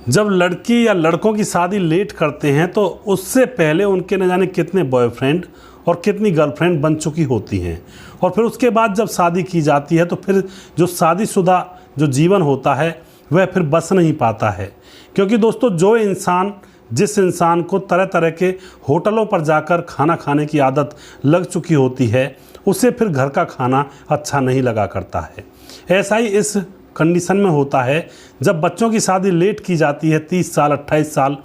जब लड़की या लड़कों की शादी लेट करते हैं तो उससे पहले उनके न जाने कितने बॉयफ्रेंड और कितनी गर्लफ्रेंड बन चुकी होती हैं, और फिर उसके बाद जब शादी की जाती है तो फिर जो शादीशुदा जो जीवन होता है वह फिर बस नहीं पाता है। क्योंकि दोस्तों जिस इंसान को तरह तरह के होटलों पर जाकर खाना खाने की आदत लग चुकी होती है, उसे फिर घर का खाना अच्छा नहीं लगा करता है। ऐसा ही इस कंडीशन में होता है जब बच्चों की शादी लेट की जाती है 30 साल 28 साल,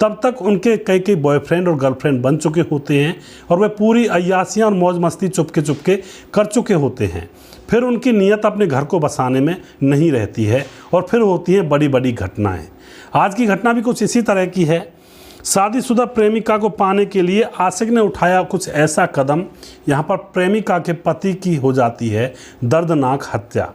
तब तक उनके कई बॉयफ्रेंड और गर्लफ्रेंड बन चुके होते हैं और वे पूरी अय्यासियाँ और मौज मस्ती चुपके कर चुके होते हैं। फिर उनकी नीयत अपने घर को बसाने में नहीं रहती है और फिर होती हैं बड़ी बड़ी घटनाएं। आज की घटना भी कुछ इसी तरह की है। शादीशुदा प्रेमिका को पाने के लिए आशिक ने उठाया कुछ ऐसा कदम, यहाँ पर प्रेमिका के पति की हो जाती है दर्दनाक हत्या।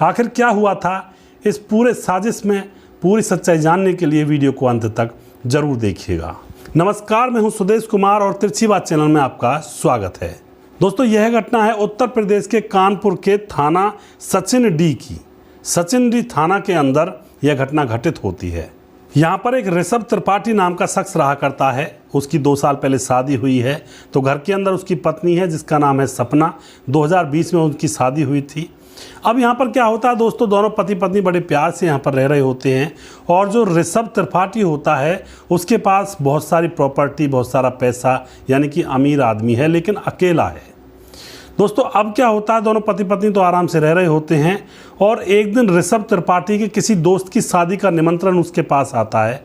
आखिर क्या हुआ था, इस पूरे साजिश में पूरी सच्चाई जानने के लिए वीडियो को अंत तक जरूर देखिएगा। नमस्कार, मैं हूं सुदेश कुमार और तिरछी बात चैनल में आपका स्वागत है। दोस्तों, यह घटना है उत्तर प्रदेश के कानपुर के थाना सचिन डी थाना के अंदर यह घटना घटित होती है। यहाँ पर एक ऋषभ त्रिपाठी नाम का शख्स रहा करता है। उसकी 2 साल पहले शादी हुई है, तो घर के अंदर उसकी पत्नी है जिसका नाम है सपना। 2020 में उनकी शादी हुई थी। अब यहाँ पर क्या होता है दोस्तों, दोनों पति पत्नी बड़े प्यार से यहाँ पर रह रहे होते हैं और जो ऋषभ त्रिपाठी होता है उसके पास बहुत सारी प्रॉपर्टी, बहुत सारा पैसा, यानी कि अमीर आदमी है, लेकिन अकेला है। दोस्तों, अब क्या होता है, दोनों पति पत्नी तो आराम से रह रहे होते हैं और एक दिन ऋषभ त्रिपाठी के किसी दोस्त की शादी का निमंत्रण उसके पास आता है।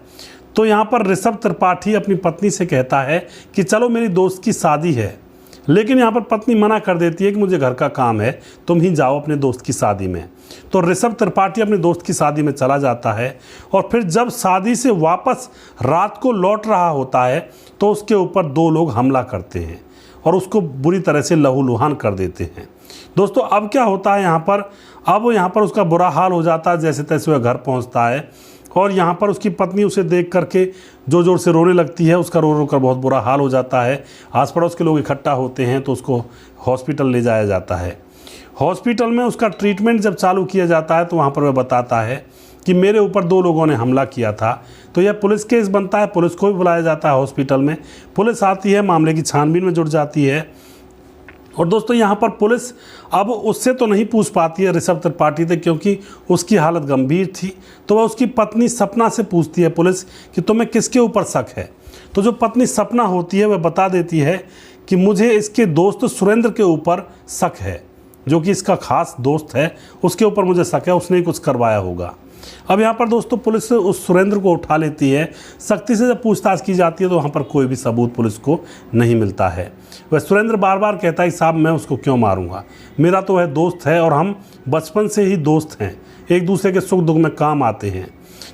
तो यहाँ पर ऋषभ त्रिपाठी अपनी पत्नी से कहता है कि चलो मेरी दोस्त की शादी है, लेकिन यहाँ पर पत्नी मना कर देती है कि मुझे घर का काम है, तुम ही जाओ अपने दोस्त की शादी में। तो ऋषभ त्रिपाठी अपने दोस्त की शादी में चला जाता है और फिर जब शादी से वापस रात को लौट रहा होता है तो उसके ऊपर 2 लोग हमला करते हैं और उसको बुरी तरह से लहूलुहान कर देते हैं। दोस्तों, अब क्या होता है यहाँ पर उसका बुरा हाल हो जाता है। जैसे तैसे वह घर पहुँचता है और यहाँ पर उसकी पत्नी उसे देख करके जोर जोर से रोने लगती है। उसका रो कर बहुत बुरा हाल हो जाता है। आस पड़ोस के लोग इकट्ठा होते हैं तो उसको हॉस्पिटल ले जाया जाता है। हॉस्पिटल में उसका ट्रीटमेंट जब चालू किया जाता है तो वहाँ पर वह बताता है कि मेरे ऊपर 2 लोगों ने हमला किया था। तो यह पुलिस केस बनता है, पुलिस को भी बुलाया जाता है हॉस्पिटल में। पुलिस आती है, मामले की छानबीन में जुट जाती है। और दोस्तों, यहाँ पर पुलिस अब उससे तो नहीं पूछ पाती है ऋषभ त्रिपाठी से, क्योंकि उसकी हालत गंभीर थी। तो वह उसकी पत्नी सपना से पूछती है पुलिस कि तुम्हें किसके ऊपर शक है। तो जो पत्नी सपना होती है वह बता देती है कि मुझे इसके दोस्त सुरेंद्र के ऊपर शक है, जो कि इसका खास दोस्त है, उसके ऊपर मुझे शक है, उसने ही कुछ करवाया होगा। अब यहाँ पर दोस्तों पुलिस उस सुरेंद्र को उठा लेती है। सख्ती से जब पूछताछ की जाती है तो वहाँ पर कोई भी सबूत पुलिस को नहीं मिलता है। वह सुरेंद्र बार बार कहता है साहब मैं उसको क्यों मारूंगा, मेरा तो वह दोस्त है और हम बचपन से ही दोस्त हैं, एक दूसरे के सुख दुख में काम आते हैं।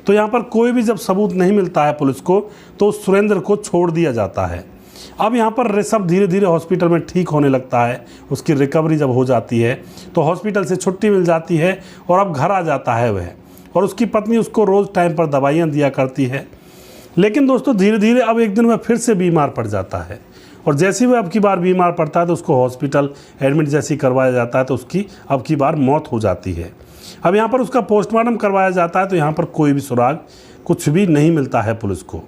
तो यहाँ पर कोई भी जब सबूत नहीं मिलता है पुलिस को तो उस सुरेंद्र को छोड़ दिया जाता है। अब यहाँ पर ऋषभ धीरे धीरे हॉस्पिटल में ठीक होने लगता है। उसकी रिकवरी जब हो जाती है तो हॉस्पिटल से छुट्टी मिल जाती है और अब घर आ जाता है वह, और उसकी पत्नी उसको रोज़ टाइम पर दवाइयाँ दिया करती है। लेकिन दोस्तों, धीरे धीरे अब एक दिन वह फिर से बीमार पड़ जाता है और जैसे ही वह अब की बार बीमार पड़ता है तो उसको हॉस्पिटल एडमिट जैसी करवाया जाता है तो उसकी अब की बार मौत हो जाती है। अब यहाँ पर उसका पोस्टमार्टम करवाया जाता है तो यहाँ पर कोई भी सुराग कुछ भी नहीं मिलता है पुलिस को।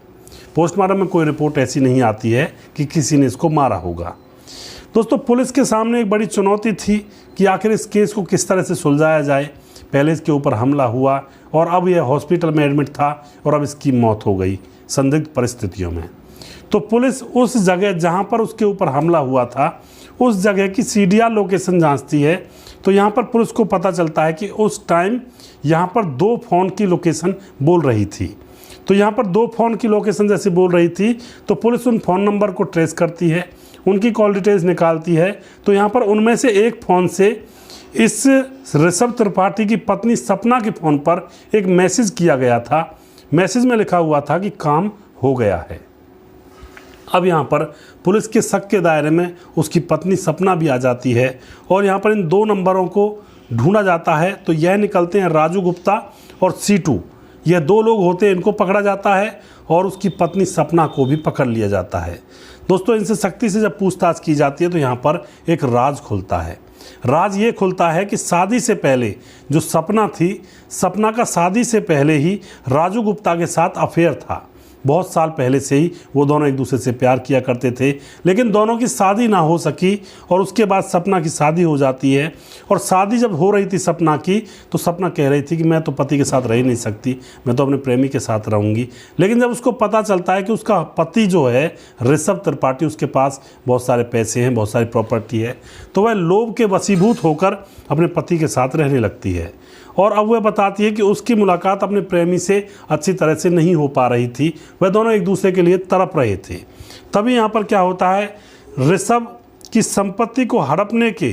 पोस्टमार्टम में कोई रिपोर्ट ऐसी नहीं आती है कि किसी ने इसको मारा होगा। दोस्तों, पुलिस के सामने एक बड़ी चुनौती थी कि आखिर इस केस को किस तरह से सुलझाया जाए। पहले इसके ऊपर हमला हुआ और अब यह हॉस्पिटल में एडमिट था और अब इसकी मौत हो गई संदिग्ध परिस्थितियों में। तो पुलिस उस जगह जहां पर उसके ऊपर हमला हुआ था उस जगह की CDR लोकेशन जांचती है। तो यहां पर पुलिस को पता चलता है कि उस टाइम यहां पर 2 फ़ोन की लोकेशन बोल रही थी। तो यहां पर 2 फ़ोन की लोकेशन जैसे बोल रही थी तो पुलिस उन फ़ोन नंबर को ट्रेस करती है, उनकी कॉल डिटेल्स निकालती है। तो यहाँ पर उनमें से एक फ़ोन से इस ऋषभ त्रिपाठी की पत्नी सपना के फ़ोन पर एक मैसेज किया गया था। मैसेज में लिखा हुआ था कि काम हो गया है। अब यहाँ पर पुलिस के शक के दायरे में उसकी पत्नी सपना भी आ जाती है और यहाँ पर इन 2 नंबरों को ढूंढा जाता है। तो यह निकलते हैं राजू गुप्ता और सीटू। यह 2 लोग होते हैं, इनको पकड़ा जाता है और उसकी पत्नी सपना को भी पकड़ लिया जाता है। दोस्तों, इनसे सख्ती से जब पूछताछ की जाती है तो यहाँ पर एक राज खुलता है। राज ये खुलता है कि शादी से पहले जो सपना थी, सपना का शादी से पहले ही राजू गुप्ता के साथ अफेयर था। बहुत साल पहले से ही वो दोनों एक दूसरे से प्यार किया करते थे, लेकिन दोनों की शादी ना हो सकी और उसके बाद सपना की शादी हो जाती है। और शादी जब हो रही थी सपना की, तो सपना कह रही थी कि मैं तो पति के साथ रह ही नहीं सकती, मैं तो अपने प्रेमी के साथ रहूँगी। लेकिन जब उसको पता चलता है कि उसका पति जो है ऋषभ त्रिपाठी, उसके पास बहुत सारे पैसे हैं, बहुत सारी प्रॉपर्टी है, तो वह लोभ के वशीभूत होकर अपने पति के साथ रहने लगती है। और अब वह बताती है कि उसकी मुलाकात अपने प्रेमी से अच्छी तरह से नहीं हो पा रही थी, वह दोनों एक दूसरे के लिए तड़प रहे थे। तभी यहाँ पर क्या होता है, ऋषभ की संपत्ति को हड़पने के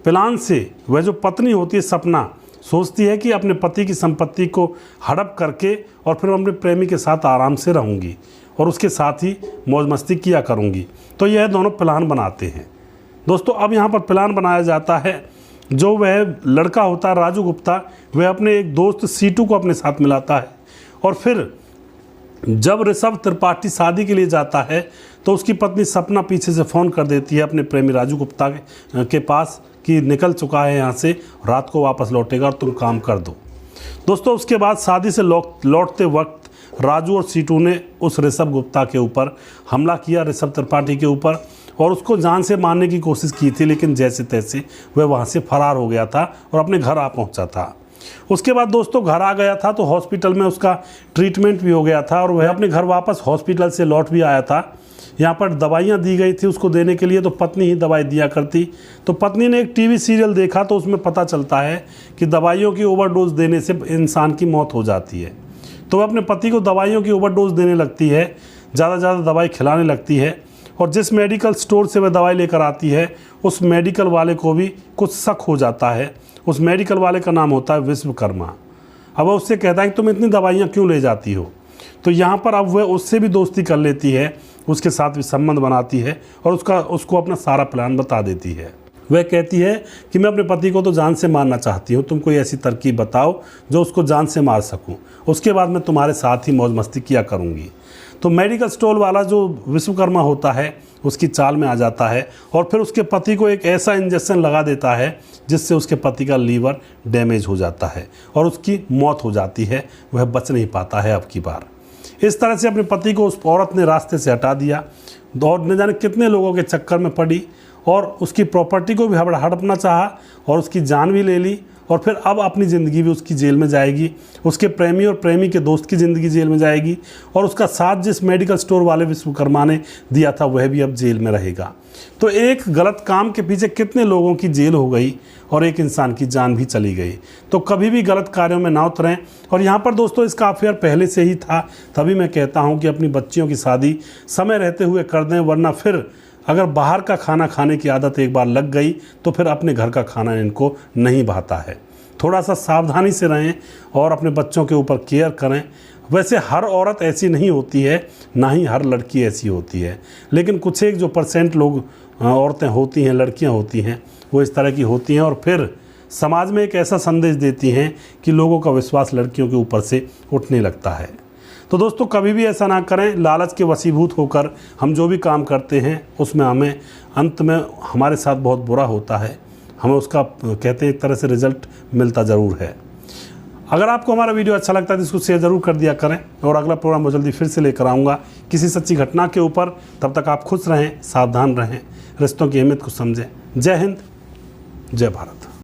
प्लान से वह जो पत्नी होती है सपना, सोचती है कि अपने पति की संपत्ति को हड़प करके और फिर अपने प्रेमी के साथ आराम से रहूँगी और उसके साथ ही मौज मस्ती किया करूँगी। तो यह दोनों प्लान बनाते हैं। दोस्तों अब यहाँ पर प्लान बनाया जाता है, जो वह लड़का होता है राजू गुप्ता, वह अपने एक दोस्त सीटू को अपने साथ मिलाता है। और फिर जब ऋषभ त्रिपाठी शादी के लिए जाता है तो उसकी पत्नी सपना पीछे से फ़ोन कर देती है अपने प्रेमी राजू गुप्ता के पास कि निकल चुका है यहाँ से, रात को वापस लौटेगा और तुम काम कर दो। दोस्तों उसके बाद शादी से लौटते वक्त राजू और सीटू ने उस ऋषभ गुप्ता के ऊपर हमला किया, ऋषभ त्रिपाठी के ऊपर, और उसको जान से मारने की कोशिश की थी, लेकिन जैसे तैसे वह वहाँ से फरार हो गया था और अपने घर आ पहुँचा था। उसके बाद दोस्तों घर आ गया था तो हॉस्पिटल में उसका ट्रीटमेंट भी हो गया था और वह अपने घर वापस हॉस्पिटल से लौट भी आया था। यहाँ पर दवाइयाँ दी गई थी उसको देने के लिए, तो पत्नी ही दवाई दिया करती। तो पत्नी ने एक टीवी सीरियल देखा तो उसमें पता चलता है कि दवाइयों की ओवरडोज देने से इंसान की मौत हो जाती है। तो वह अपने पति को दवाइयों की ओवरडोज देने लगती है, ज़्यादा से ज़्यादा दवाई खिलाने लगती है। और जिस मेडिकल स्टोर से वह दवाई लेकर आती है उस मेडिकल वाले को भी कुछ शक हो जाता है। उस मेडिकल वाले का नाम होता है विश्वकर्मा। अब वह उससे कहता है कि तुम इतनी दवाइयाँ क्यों ले जाती हो। तो यहाँ पर अब वह उससे भी दोस्ती कर लेती है, उसके साथ भी संबंध बनाती है और उसको अपना सारा प्लान बता देती है। वह कहती है कि मैं अपने पति को तो जान से मारना चाहती हूँ, तुम कोई ऐसी तरकीब बताओ जो उसको जान से मार सकूँ, उसके बाद मैं तुम्हारे साथ ही मौज मस्ती किया करूँगी। तो मेडिकल स्टोर वाला जो विश्वकर्मा होता है उसकी चाल में आ जाता है और फिर उसके पति को एक ऐसा इंजेक्शन लगा देता है जिससे उसके पति का लीवर डैमेज हो जाता है और उसकी मौत हो जाती है, वह बच नहीं पाता है अब की बार। इस तरह से अपने पति को उस औरत ने रास्ते से हटा दिया और न जाने कितने लोगों के चक्कर में पड़ी और उसकी प्रॉपर्टी को भी हड़पना चाहा और उसकी जान भी ले ली। और फिर अब अपनी ज़िंदगी भी उसकी जेल में जाएगी, उसके प्रेमी और प्रेमी के दोस्त की ज़िंदगी जेल में जाएगी और उसका साथ जिस मेडिकल स्टोर वाले विश्वकर्मा ने दिया था वह भी अब जेल में रहेगा। तो एक गलत काम के पीछे कितने लोगों की जेल हो गई और एक इंसान की जान भी चली गई। तो कभी भी गलत कार्यों में ना उतरें। और यहाँ पर दोस्तों इसका अफेयर पहले से ही था, तभी मैं कहता हूँ कि अपनी बच्चियों की शादी समय रहते हुए कर दें, वरना फिर अगर बाहर का खाना खाने की आदत एक बार लग गई तो फिर अपने घर का खाना इनको नहीं भाता है। थोड़ा सा सावधानी से रहें और अपने बच्चों के ऊपर केयर करें। वैसे हर औरत ऐसी नहीं होती है, ना ही हर लड़की ऐसी होती है, लेकिन कुछ एक जो % लोग औरतें होती हैं, लड़कियां होती हैं, वो इस तरह की होती हैं और फिर समाज में एक ऐसा संदेश देती हैं कि लोगों का विश्वास लड़कियों के ऊपर से उठने लगता है। तो दोस्तों कभी भी ऐसा ना करें। लालच के वशीभूत होकर हम जो भी काम करते हैं उसमें हमें अंत में हमारे साथ बहुत बुरा होता है, हमें उसका कहते हैं एक तरह से रिजल्ट मिलता ज़रूर है। अगर आपको हमारा वीडियो अच्छा लगता है तो इसको शेयर ज़रूर कर दिया करें और अगला प्रोग्राम बहुत जल्दी फिर से लेकर आऊँगा किसी सच्ची घटना के ऊपर। तब तक आप खुश रहें, सावधान रहें, रिश्तों की अहमियत को समझें। जय हिंद, जय भारत।